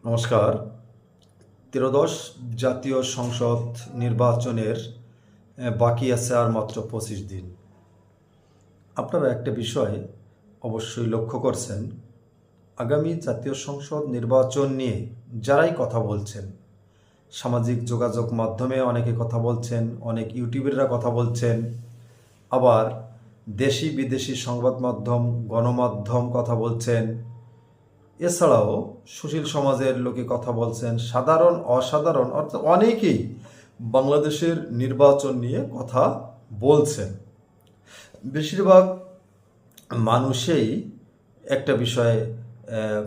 নমস্কার। ত্রয়োদশ জাতীয় সংসদ নির্বাচনের বাকি আছে আর মাত্র ২৫ দিন। আপনারা একটা বিষয় অবশ্যই লক্ষ্য করছেন, আগামী জাতীয় সংসদ নির্বাচন নিয়ে যারাই কথা বলছেন, সামাজিক যোগাযোগ মাধ্যমে অনেকে কথা বলছেন, অনেক ইউটিউবাররা কথা বলছেন, আবার দেশি বিদেশি সংবাদ মাধ্যম গণমাধ্যম কথা বলছেন, এছাড়াও সুশীল সমাজের লোকে কথা বলছেন, সাধারণ অসাধারণ অর্থাৎ অনেকেই বাংলাদেশের নির্বাচন নিয়ে কথা বলছেন। বেশিরভাগ মানুষেই একটা বিষয়ে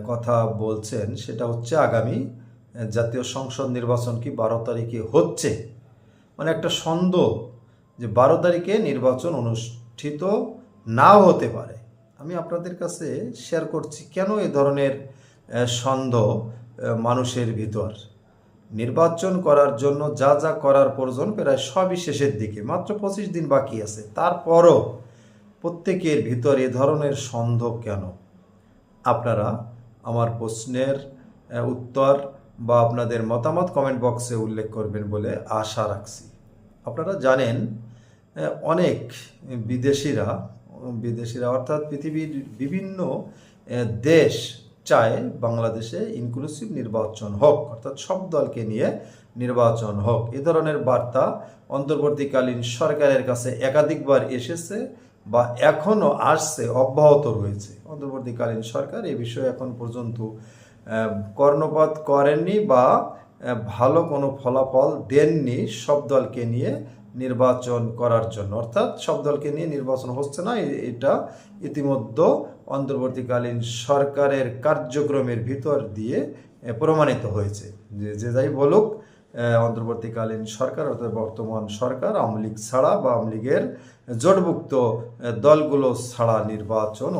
কথা বলছেন, সেটা হচ্ছে আগামী জাতীয় সংসদ নির্বাচন কি ১২ তারিখে হচ্ছে, মানে একটা সন্দেহ যে ১২ তারিখে নির্বাচন অনুষ্ঠিত নাও হতে পারে। আমি আপনাদের কাছে শেয়ার করছি কেন এ ধরনের সন্দেহ মানুষের ভিতর। নির্বাচন করার জন্য যা যা করার প্রয়োজন প্রায় সবই শেষের দিকে, মাত্র ২৫ দিন বাকি আছে। তারপরও প্রত্যেকের ভিতর এ ধরনের সন্দেহ কেন? আপনারা আমার প্রশ্নের উত্তর বা আপনাদের মতামত কমেন্ট বক্সে উল্লেখ করবেন বলে আশা রাখছি। আপনারা জানেন অনেক বিদেশিরা অর্থাৎ পৃথিবীর বিভিন্ন দেশ চায় বাংলাদেশে ইনক্লুসিভ নির্বাচন হোক, অর্থাৎ সব দলকে নিয়ে নির্বাচন হোক। এ ধরনের বার্তা অন্তর্বর্তীকালীন সরকারের কাছে একাধিকবার এসেছে বা এখনও আসছে, অব্যাহত রয়েছে। অন্তর্বর্তীকালীন সরকার এ বিষয়ে এখন পর্যন্ত কর্ণপাত করেননি বা ভালো কোনো ফলাফল দেননি সব দলকে নিয়ে নির্বাচন করার জন্য, অর্থাৎ সব দলকে নিয়ে নির্বাচন হচ্ছে না। এটা ইতিমধ্যে অন্তর্বর্তীকালীন সরকারের কার্যক্রমের ভিতর দিয়ে প্রমাণিত হয়েছে। যে যাই বলুক, অন্তর্বর্তীকালীন সরকার অর্থাৎ বর্তমান সরকার আওয়ামী লীগ ছাড়া বা আওয়ামী লীগের জোটভুক্ত দলগুলো ছাড়া নির্বাচন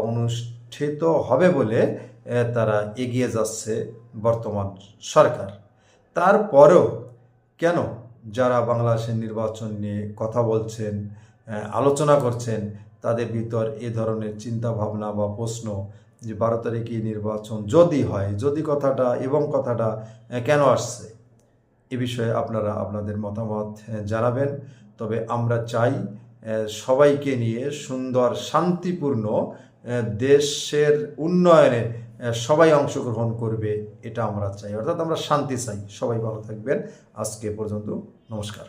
অনুষ্ঠিত হবে বলে তারা এগিয়ে যাচ্ছে বর্তমান সরকার। তারপরেও কেন যারা বাংলাদেশের নির্বাচন নিয়ে কথা বলছেন, আলোচনা করছেন, তাদের ভিতর এ ধরনের চিন্তা ভাবনা বা প্রশ্ন যে ১২ তারিখে নির্বাচন যদি হয়, যদি কথাটা কেন আসছে, এ বিষয়ে আপনারা আপনাদের মতামত জানাবেন। তবে আমরা চাই সবাইকে নিয়ে সুন্দর শান্তিপূর্ণ দেশের উন্নয়নে সবাই অংশগ্রহণ করবে, এটা আমরা চাই, অর্থাৎ আমরা শান্তি চাই। সবাই ভালো থাকবেন। আজকে পর্যন্ত, নমস্কার।